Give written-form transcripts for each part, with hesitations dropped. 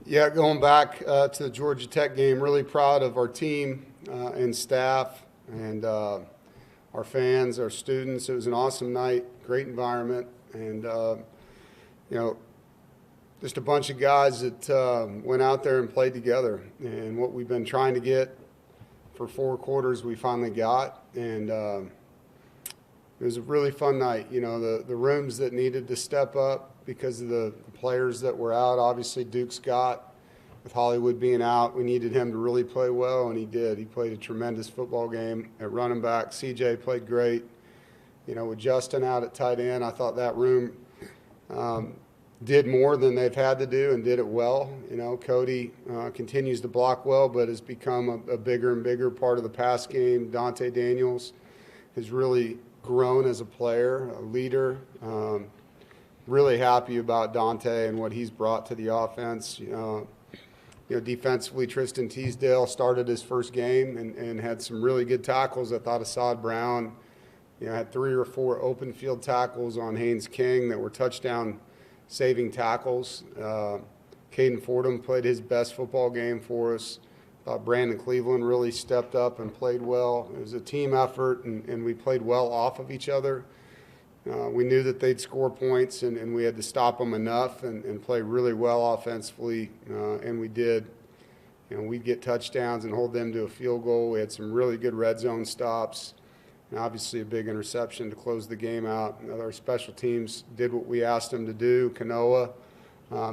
Yeah, going back to the Georgia Tech game, really proud of our team and staff and our fans, our students. It was an awesome night, great environment, and you know, just a bunch of guys that went out there and played together. And what we've been trying to get for 4 quarters, we finally got. And it was a really fun night. You know, the rooms that needed to step up because of the players that were out. Obviously, Duke Scott, with Hollywood being out, we needed him to really play well, and he did. He played a tremendous football game at running back. CJ played great. You know, with Justin out at tight end, I thought that room did more than they've had to do and did it well. You know, Cody continues to block well, but has become a bigger and bigger part of the pass game. Dante Daniels has really grown as a player, a leader. Really happy about Dante and what he's brought to the offense. You know, defensively, Tristan Teasdale started his first game and had some really good tackles. I thought Assad Brown, you know, had 3 or 4 open field tackles on Haynes King that were touchdown-saving tackles. Caden Fordham played his best football game for us. Thought Brandon Cleveland really stepped up and played well. It was a team effort, and we played well off of each other. We knew that they'd score points, and we had to stop them enough and play really well offensively, and we did. You know, we'd get touchdowns and hold them to a field goal. We had some really good red zone stops, and obviously a big interception to close the game out. Our special teams did what we asked them to do. Kanoa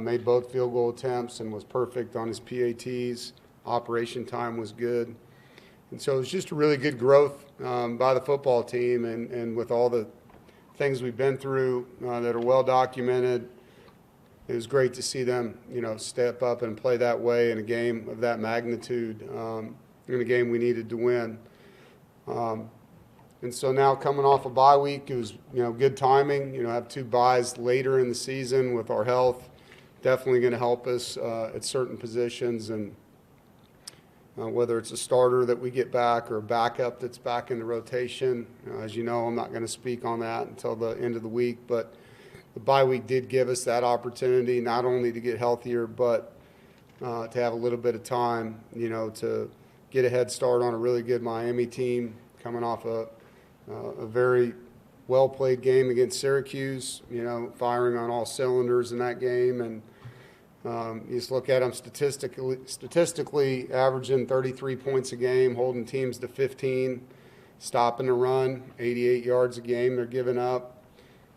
made both field goal attempts and was perfect on his PATs. Operation time was good. And so it was just a really good growth by the football team, and with all the things we've been through that are well documented, it was great to see them, you know, step up and play that way in a game of that magnitude, in a game we needed to win. And so now coming off a bye week, it was, you know, good timing. You know, have 2 byes later in the season with our health, definitely going to help us at certain positions, and whether it's a starter that we get back or a backup that's back in the rotation. As you know, I'm not going to speak on that until the end of the week, but the bye week did give us that opportunity not only to get healthier, but to have a little bit of time, you know, to get a head start on a really good Miami team coming off a very well-played game against Syracuse, you know, firing on all cylinders in that game. And you just look at them statistically averaging 33 points a game, holding teams to 15, stopping the run, 88 yards a game they're giving up,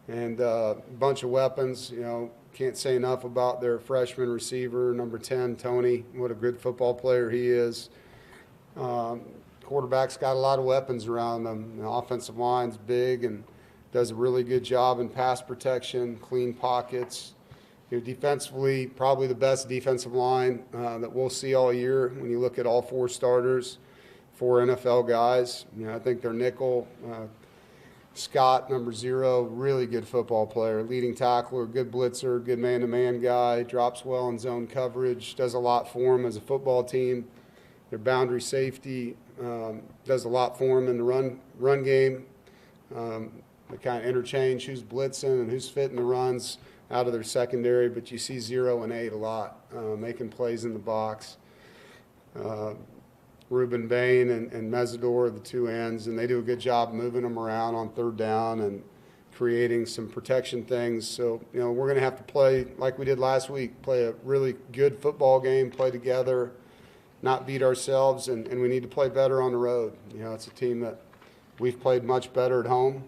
and a bunch of weapons. You know, can't say enough about their freshman receiver, number 10, Tony. What a good football player he is. Quarterback's got a lot of weapons around them. The offensive line's big and does a really good job in pass protection, clean pockets. You know, defensively, probably the best defensive line that we'll see all year when you look at all 4 starters, 4 NFL guys. You know, I think their nickel, Scott, number 0, really good football player, leading tackler, good blitzer, good man-to-man guy, drops well in zone coverage, does a lot for them as a football team. Their boundary safety does a lot for them in the run game. They kind of interchange who's blitzing and who's fitting the runs out of their secondary, but you see 0 and 8 a lot, making plays in the box. Ruben Bain and Mesidor are the 2 ends, and they do a good job moving them around on 3rd down and creating some protection things. So, you know, we're going to have to play like we did last week, play a really good football game, play together, not beat ourselves, and we need to play better on the road. You know, it's a team that we've played much better at home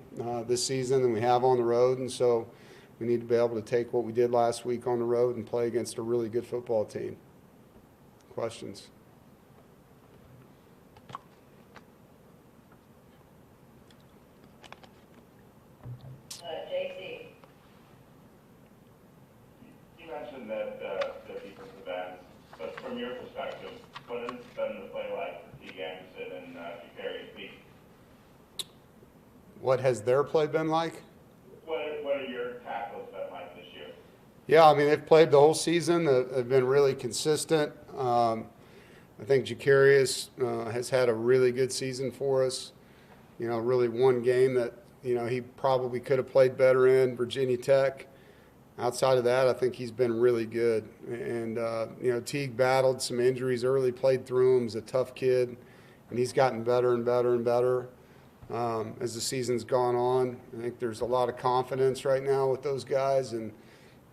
this season than we have on the road, and so we need to be able to take what we did last week on the road and play against a really good football team. Questions? JC. You mentioned that the defensive ends, but from your perspective, what has it been to play like for Teague Anderson and Jacarius Peak? What has their play been like? What are your tackles been like this year? Yeah, I mean, they've played the whole season. They've been really consistent. I think Jacarius has had a really good season for us. You know, really one game that, you know, he probably could have played better in, Virginia Tech. outside of that, I think he's been really good. And, Teague battled some injuries early, played through them. He's a tough kid, and he's gotten better and better and better as the season's gone on. I think there's a lot of confidence right now with those guys, and,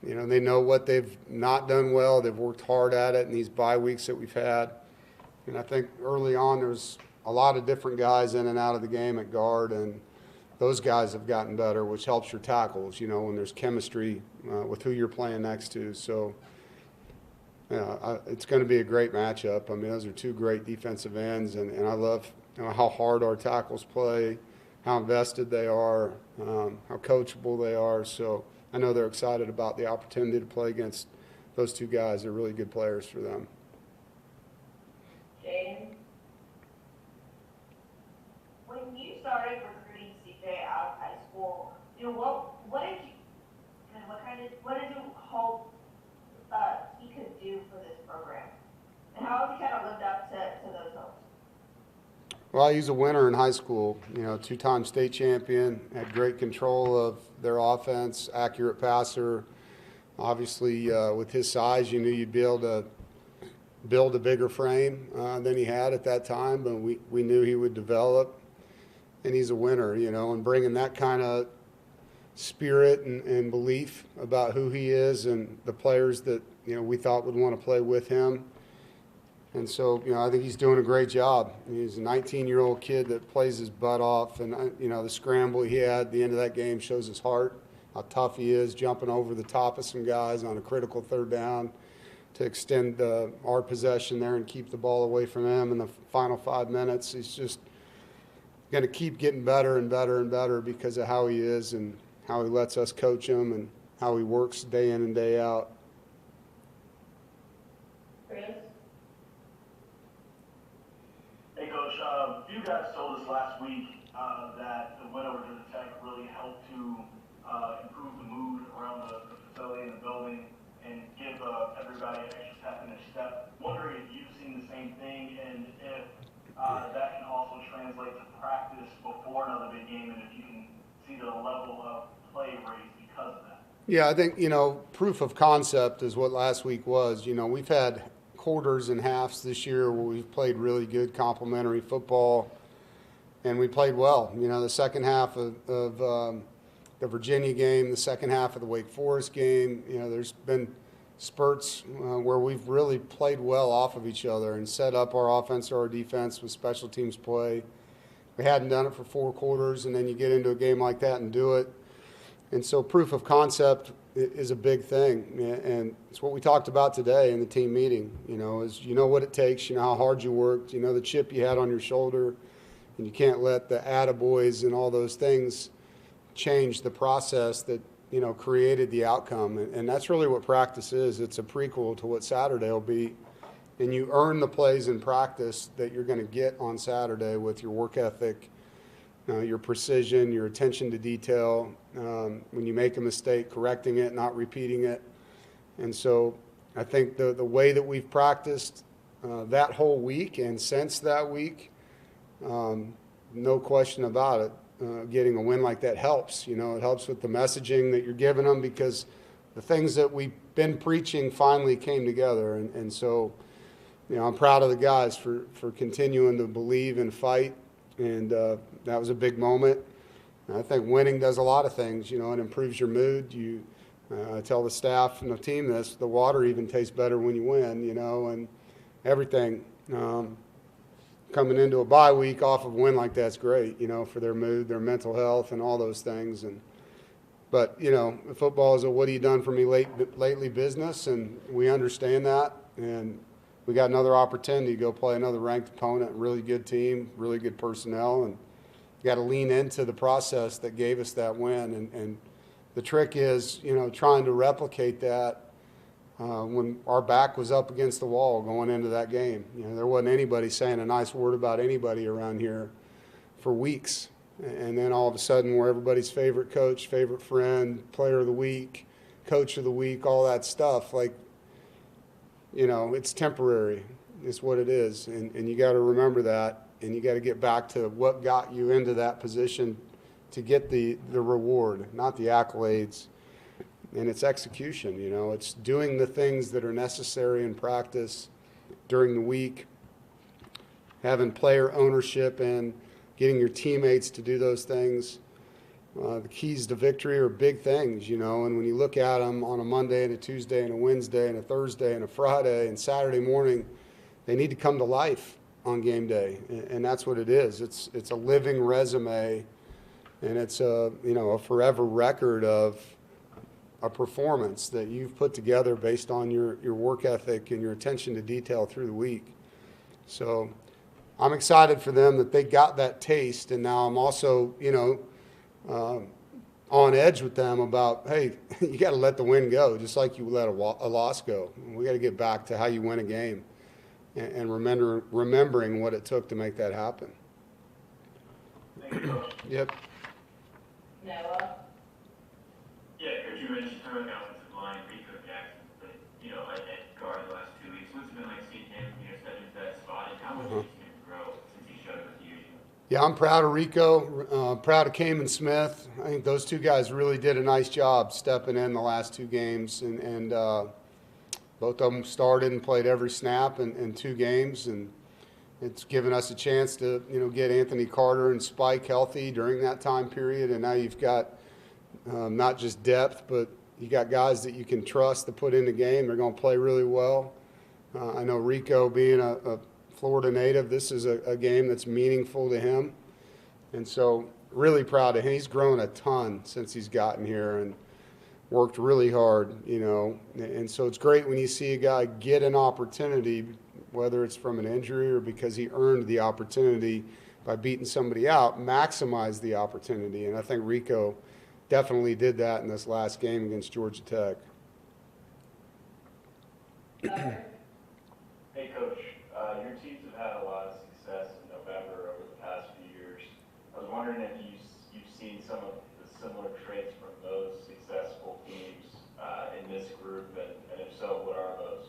they know what they've not done well. They've worked hard at it in these bye weeks that we've had. And I think early on there was a lot of different guys in and out of the game at guard, and those guys have gotten better, which helps your tackles, when there's chemistry with who you're playing next to. So, it's going to be a great matchup. I mean, those are two great defensive ends, and I love how hard our tackles play, how invested they are, how coachable they are. So I know they're excited about the opportunity to play against those two guys. They're really good players for them. James, when you started recruiting CJ out of high school, what did you hope he could do for this program, and how has he kind of lived up to those hopes? Well, he's a winner in high school, two-time state champion, had great control of their offense, accurate passer. Obviously, with his size, you knew you'd be able to build a bigger frame than he had at that time, but we knew he would develop, and he's a winner, and bringing that kind of spirit and belief about who he is and the players that, we thought would want to play with him. And so, I think he's doing a great job. He's a 19-year-old kid that plays his butt off, and, the scramble he had at the end of that game shows his heart, how tough he is, jumping over the top of some guys on a critical third down to extend our possession there and keep the ball away from him in the final 5 minutes. He's just going to keep getting better and better and better because of how he is and how he lets us coach him and how he works day in and day out. Chris? Hey, Coach. You guys told us last week that the win over Georgia Tech really helped to improve the mood around the facility and the building and give everybody an extra step in their step. Wondering if you've seen the same thing, and if that can also translate to practice before another big game, and if you can see the level of play raised because of that. Yeah, I think, proof of concept is what last week was. We've had quarters and halves this year where we've played really good complementary football, and we played well. The second half of the Virginia game, the second half of the Wake Forest game, there's been spurts where we've really played well off of each other and set up our offense or our defense with special teams play. We hadn't done it for 4 quarters, and then you get into a game like that and do it. And so proof of concept is a big thing, and it's what we talked about today in the team meeting, is what it takes, how hard you worked, the chip you had on your shoulder, and you can't let the attaboys and all those things change the process that, created the outcome. And that's really what practice is. It's a prequel to what Saturday will be, and you earn the plays in practice that you're going to get on Saturday with your work ethic, your precision, your attention to detail, when you make a mistake, correcting it, not repeating it. And so I think the way that we've practiced that whole week and since that week, no question about it, getting a win like that helps. It helps with the messaging that you're giving them because the things that we've been preaching finally came together. And so, I'm proud of the guys for continuing to believe and fight. And that was a big moment. I think winning does a lot of things. It improves your mood. I tell the staff and the team this, the water even tastes better when you win, and everything. Coming into a bye week off of a win like that's great, for their mood, their mental health, and all those things. But football is a what have you done for me lately business, and we understand that. And we got another opportunity to go play another ranked opponent, really good team, really good personnel, and got to lean into the process that gave us that win. And the trick is, trying to replicate that when our back was up against the wall going into that game. There wasn't anybody saying a nice word about anybody around here for weeks. And then all of a sudden we're everybody's favorite coach, favorite friend, player of the week, coach of the week, all that stuff. It's temporary. It's what it is. And you got to remember that, and you got to get back to what got you into that position to get the reward, not the accolades. and it's execution. You know, it's doing the things that are necessary in practice during the week, having player ownership and getting your teammates to do those things. The keys to victory are big things, you know, and when you look at them on a Monday and a Tuesday and a Wednesday and a Thursday and a Friday and Saturday morning, they need to come to life on game day, and that's what it is. It's a living resume, and it's a, you know, a forever record of a performance that you've put together based on your work ethic and your attention to detail through the week. So I'm excited for them that they got that taste, and now I'm also, you know, on edge with them about, hey, you got to let the win go, just like you let a loss go. We got to get back to how you win a game, and remembering what it took to make that happen. Thank you, Coach. Yep. Noah? Yeah, Coach, you mentioned talking about offensive line, Rico Jackson, but, you know, at guard the last 2 weeks. What's it been like seeing him, you know, step into that spot, and how much has he seen him grow since he showed up with you? Yeah, I'm proud of Rico, proud of Kamen Smith. I think those two guys really did a nice job stepping in the last 2 games, and both of them started and played every snap in 2 games, and it's given us a chance to, you know, get Anthony Carter and Spike healthy during that time period, and now you've got not just depth, but you got guys that you can trust to put in the game. They're going to play really well. I know Rico, being a Florida native, this is a game that's meaningful to him, and so really proud of him. He's grown a ton since he's gotten here and worked really hard, you know, and so it's great when you see a guy get an opportunity, whether it's from an injury or because he earned the opportunity by beating somebody out, maximize the opportunity, and I think Rico definitely did that in this last game against Georgia Tech. Hey, Coach, your teams have had a lot of success in November over the past few years. I was wondering if you've seen some of the similar traits from those successful teams in this group, and if so, what are those?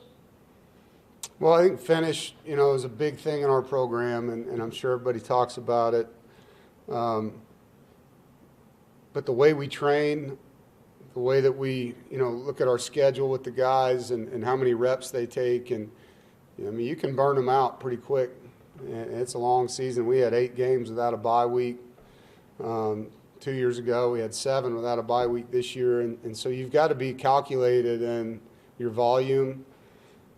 Well, I think finish, you know, is a big thing in our program, and I'm sure everybody talks about it. But the way we train, the way that we, you know, look at our schedule with the guys and how many reps they take, and you know, I mean, you can burn them out pretty quick. And it's a long season. We had 8 games without a bye week. 2 years ago, we had 7 without a bye week this year, and so you've got to be calculated in your volume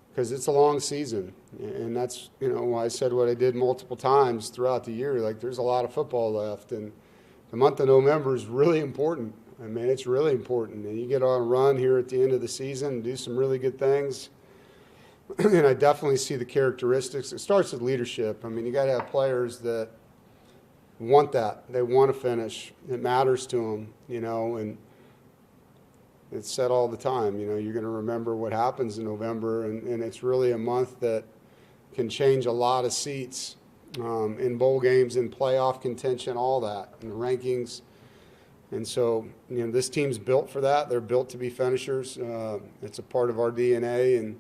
because it's a long season, and that's, you know, why I said what I did multiple times throughout the year. Like, there's a lot of football left, and the month of November is really important. I mean, it's really important. And you get on a run here at the end of the season and do some really good things. And I definitely see the characteristics. It starts with leadership. I mean, you got to have players that want that. They want to finish. It matters to them, you know, and it's said all the time, you know, you're going to remember what happens in November, and it's really a month that can change a lot of seats. In bowl games, in playoff contention, all that, in the rankings. And so, you know, this team's built for that. They're built to be finishers. It's a part of our DNA, and,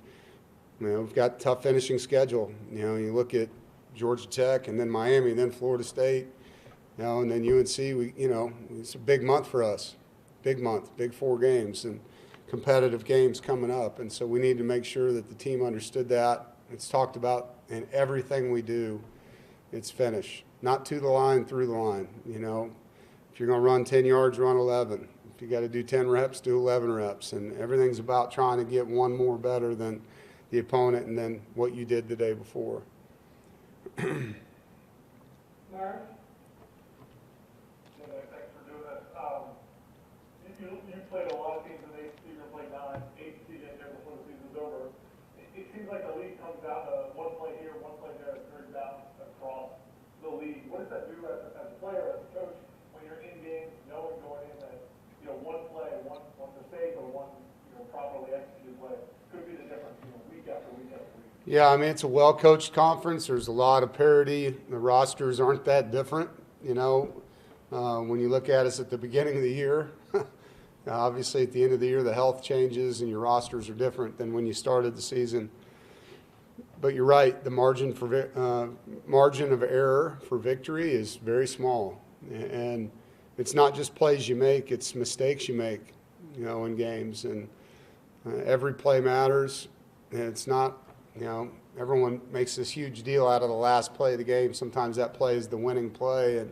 you know, we've got a tough finishing schedule. You know, you look at Georgia Tech and then Miami and then Florida State, you know, and then UNC. You know, it's a big month for us. Big month, big 4 games and competitive games coming up. And so we need to make sure that the team understood that. It's talked about in everything we do. It's finish, not to the line, through the line. You know, if you're going to run 10 yards, run 11. If you got to do 10 reps, do 11 reps. And everything's about trying to get one more better than the opponent and then what you did the day before. Murph? Thanks for doing this. You played a lot of teams in the ACC. You're going to play 9 ACC games there before the season's over. It seems like the league comes down to one play here, one play there, it's very balanced across the league. What does that do as a player, as a coach, when you're in games, knowing going in that, you know, one play, one mistake, or one, you know, properly executed play could be the difference, you know, week after week after week? Yeah, I mean, it's a well-coached conference. There's a lot of parity. The rosters aren't that different, you know. When you look at us at the beginning of the year, obviously at the end of the year the health changes and your rosters are different than when you started the season. But you're right, the margin of error for victory is very small. And it's not just plays you make, it's mistakes you make. in games. And every play matters. And it's not, everyone makes this huge deal out of the last play of the game. Sometimes that play is the winning play,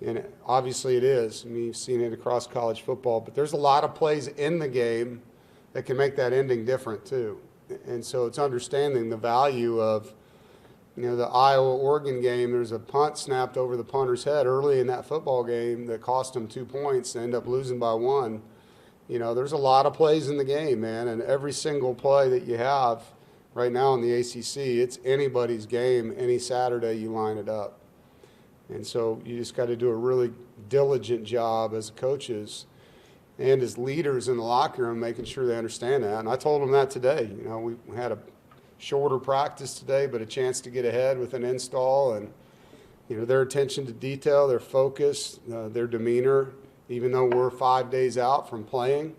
and obviously it is. I mean, you've seen it across college football. But there's a lot of plays in the game that can make that ending different too. And so it's understanding the value of, the Iowa-Oregon game. There's a punt snapped over the punter's head early in that football game that cost them 2 points and end up losing by 1. There's a lot of plays in the game, man, and every single play that you have right now in the ACC, it's anybody's game. Any Saturday you line it up. And so you just got to do a really diligent job as coaches and as leaders in the locker room, making sure they understand that. And I told them that today. We had a shorter practice today, but a chance to get ahead with an install, and their attention to detail, their focus, their demeanor, even though we're 5 days out from playing,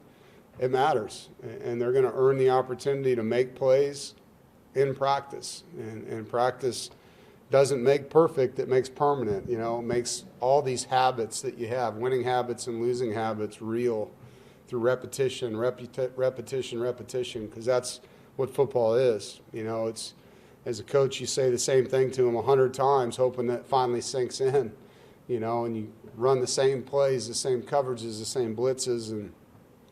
it matters. And they're going to earn the opportunity to make plays in practice. And practice doesn't make perfect, it makes permanent. It makes all these habits that you have, winning habits and losing habits, real through repetition, because that's what football is. It's, as a coach, you say the same thing to them 100 times, hoping that it finally sinks in, and you run the same plays, the same coverages, the same blitzes, and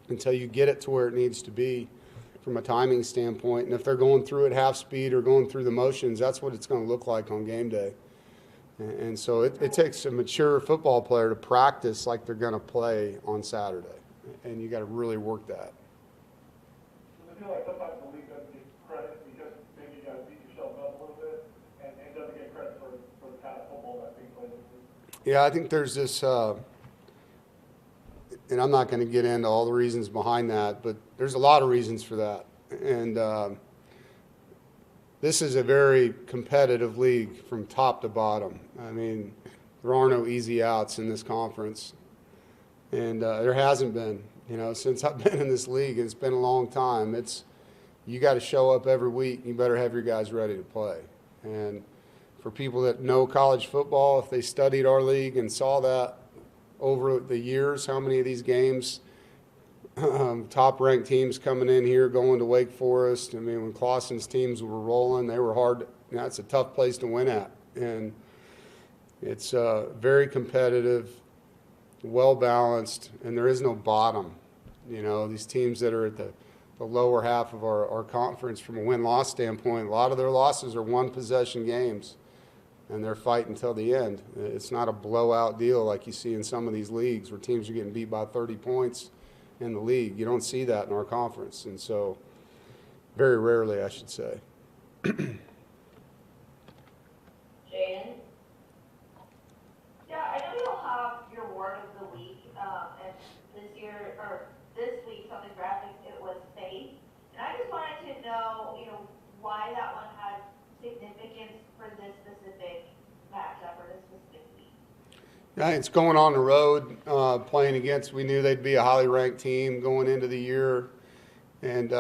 until you get it to where it needs to be from a timing standpoint. And if they're going through at half speed or going through the motions, that's what it's going to look like on game day. And so it takes a mature football player to practice like they're going to play on Saturday, and you got to really work that. I feel like sometimes the league doesn't get credit because maybe you got to beat yourself up a little bit, and doesn't get credit for the kind of football that's being played. Yeah, I think there's this, and I'm not going to get into all the reasons behind that, but there's a lot of reasons for that. And this is a very competitive league from top to bottom. I mean, there are no easy outs in this conference, and there hasn't been. Since I've been in this league, it's been a long time. You got to show up every week. You better have your guys ready to play. And for people that know college football, if they studied our league and saw that over the years, how many of these games, top-ranked teams coming in here, going to Wake Forest. I mean, when Clawson's teams were rolling, they were hard. It's a tough place to win at. And it's very competitive, well-balanced, and there is no bottom. These teams that are at the lower half of our conference from a win-loss standpoint, a lot of their losses are one-possession games, and they're fighting until the end. It's not a blowout deal like you see in some of these leagues where teams are getting beat by 30 points in the league. You don't see that in our conference, and so very rarely, I should say. Jaden? Yeah, I know you'll have your word of the week, and this week on the graphic it was faith, and I just wanted to know, why that one had significance for this specific matchup or this specific week. Yeah, it's going on the road, playing against. We knew they'd be a highly ranked team going into the year, and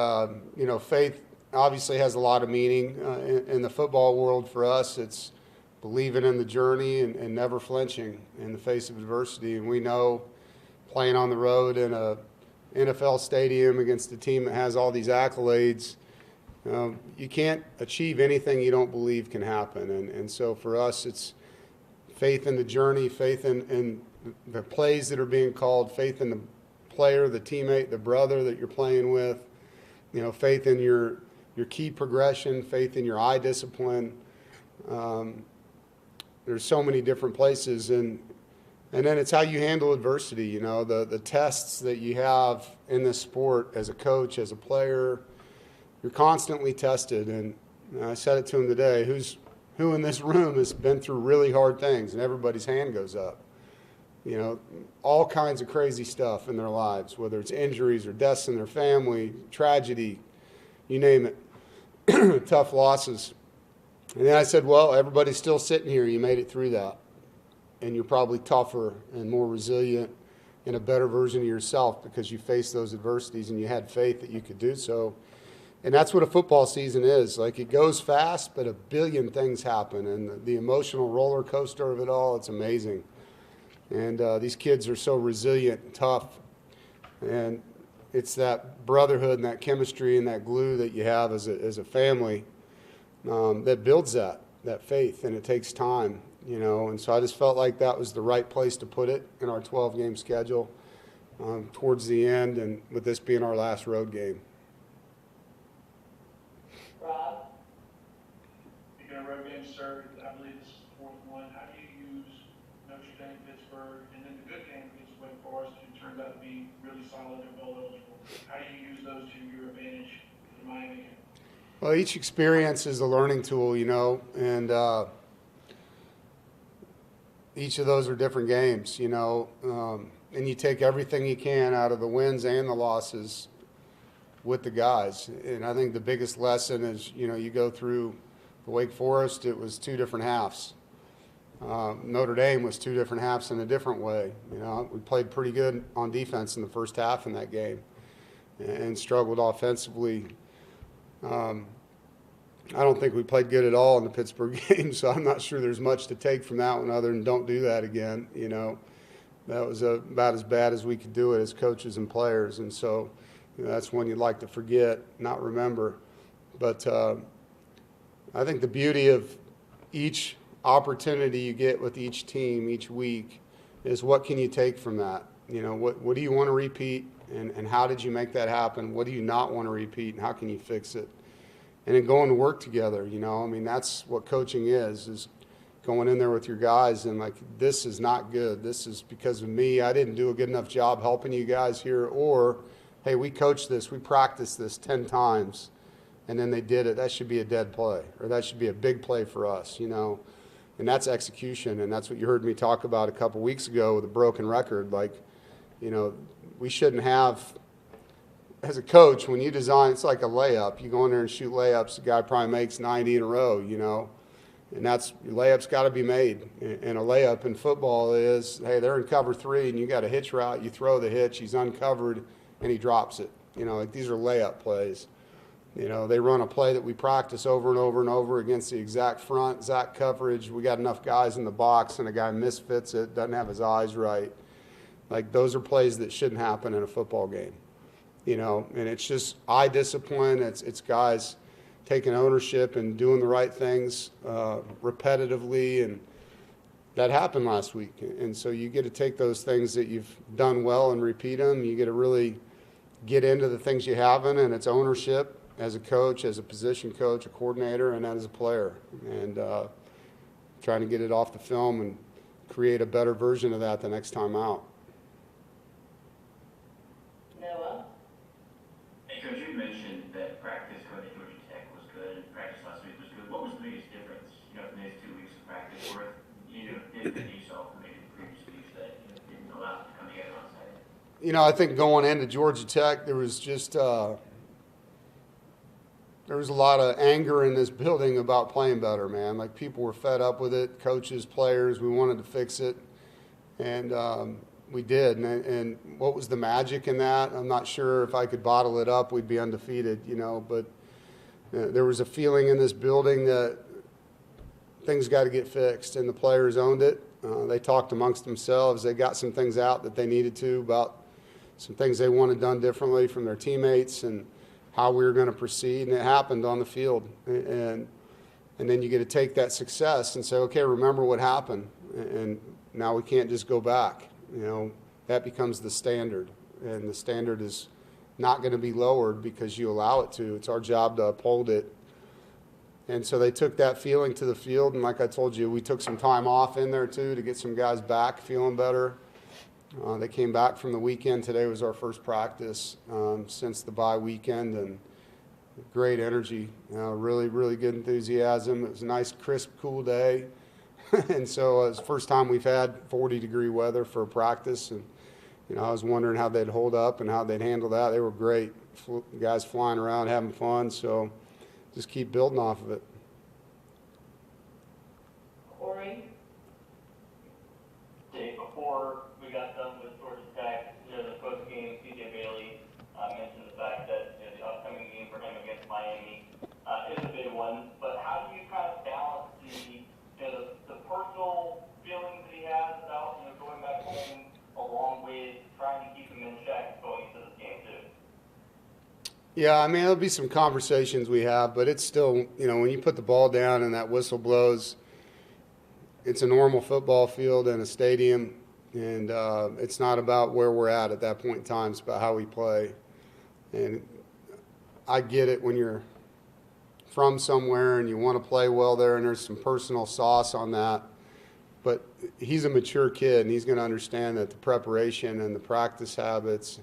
faith obviously has a lot of meaning in the football world. For us, it's believing in the journey and never flinching in the face of adversity. And we know playing on the road in a NFL stadium against a team that has all these accolades, you can't achieve anything you don't believe can happen. And so for us, it's faith in the journey, faith in the plays that are being called, faith in the player, the teammate, the brother that you're playing with, faith in your key progression, faith in your eye discipline. There's so many different places, and then it's how you handle adversity. The tests that you have in this sport as a coach, as a player, you're constantly tested. And I said it to him today, who in this room has been through really hard things, and everybody's hand goes up. All kinds of crazy stuff in their lives, whether it's injuries or deaths in their family, tragedy, you name it, tough losses. And then I said, well, everybody's still sitting here. You made it through that. And you're probably tougher and more resilient and a better version of yourself because you faced those adversities and you had faith that you could do so. And that's what a football season is. Like, it goes fast, but a billion things happen. And the emotional roller coaster of it all, it's amazing. And these kids are so resilient and tough. And it's that brotherhood and that chemistry and that glue that you have as a family that builds that faith, and it takes time, And so I just felt like that was the right place to put it in our 12-game schedule towards the end, and with this being our last road game. Rob? Speaking of road games, sir, I believe this is the fourth one. How do you use Notre Dame, Pittsburgh, and then the good game against Wake Forest, who turns out to be really solid and bowl eligible? How do you use those to your advantage in the Miami game? Well, each experience is a learning tool, and each of those are different games, and you take everything you can out of the wins and the losses with the guys. And I think the biggest lesson is, you go through the Wake Forest, it was two different halves. Notre Dame was two different halves in a different way. We played pretty good on defense in the first half in that game and struggled offensively. I don't think we played good at all in the Pittsburgh game, so I'm not sure there's much to take from that one other than don't do that again. That was about as bad as we could do it as coaches and players, and so that's one you'd like to forget, not remember. But I think the beauty of each opportunity you get with each team each week is what can you take from that? What do you want to repeat, and how did you make that happen? What do you not want to repeat, and how can you fix it? And then going to work together, that's what coaching is going in there with your guys and like, this is not good. This is because of me. I didn't do a good enough job helping you guys here. Or, hey, we coached this, we practiced this 10 times, and then they did it. That should be a dead play, or that should be a big play for us, And that's execution, and that's what you heard me talk about a couple weeks ago with a broken record. Like, we shouldn't have – as a coach, when you design, it's like a layup. You go in there and shoot layups, the guy probably makes 90 in a row, And that's, layup's got to be made. And a layup in football is, hey, they're in cover 3, and you got a hitch route. You throw the hitch, he's uncovered, and he drops it. Like these are layup plays. They run a play that we practice over and over and over against the exact front, exact coverage. We got enough guys in the box, and a guy misfits it, doesn't have his eyes right. Like those are plays that shouldn't happen in a football game. And it's just eye discipline. It's guys taking ownership and doing the right things repetitively, and that happened last week. And so you get to take those things that you've done well and repeat them. You get to really get into the things you haven't, and it's ownership as a coach, as a position coach, a coordinator, and as a player. And trying to get it off the film and create a better version of that the next time out. Noah? Hey, Coach, you mentioned that practice going to Georgia Tech was good, and practice last week was good. What was the biggest difference, from these 2 weeks of practice, or that you saw from maybe the previous weeks that didn't allow it to come together on Saturday? I think going into Georgia Tech, there was just there was a lot of anger in this building about playing better, man. Like people were fed up with it, coaches, players. We wanted to fix it, and we did. And what was the magic in that? I'm not sure. If I could bottle it up, we'd be undefeated, But there was a feeling in this building that things got to get fixed, and the players owned it. They talked amongst themselves. They got some things out that they needed to about some things they wanted done differently from their teammates and how we were going to proceed, and it happened on the field. And then you get to take that success and say, okay, remember what happened, and now we can't just go back. That becomes the standard, and the standard is not going to be lowered because you allow it to. It's our job to uphold it. And so they took that feeling to the field, and like I told you, we took some time off in there too to get some guys back feeling better. They came back from the weekend. Today was our first practice since the bye weekend, and great energy, really, really good enthusiasm. It was a nice, crisp, cool day. And so it's the first time we've had 40-degree weather for a practice. And, I was wondering how they'd hold up and how they'd handle that. They were great. Guys flying around, having fun. So just keep building off of it. Corey? Dave, before we got done with Georgia Tech, the post game, CJ Bailey mentioned the fact that the upcoming game for him against Miami is a big one. But how do you kind of balance the personal feelings that he has about going back home, along with trying to keep him in check going into this game too? Yeah, I mean, there'll be some conversations we have, but it's still, you know, when you put the ball down and that whistle blows, it's a normal football field and a stadium, and it's not about where we're at that point in time. It's about how we play. And I get it when you're from somewhere and you want to play well there, and there's some personal sauce on that. But he's a mature kid, and he's going to understand that the preparation and the practice habits,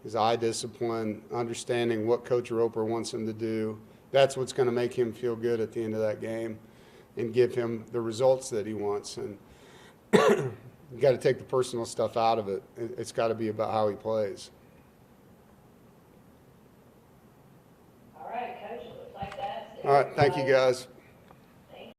his eye discipline, understanding what Coach Roper wants him to do, that's what's going to make him feel good at the end of that game and give him the results that he wants. And you got to take the personal stuff out of it. It's got to be about how he plays. All right, Coach, it looks like that's it. All right, thank you, guys.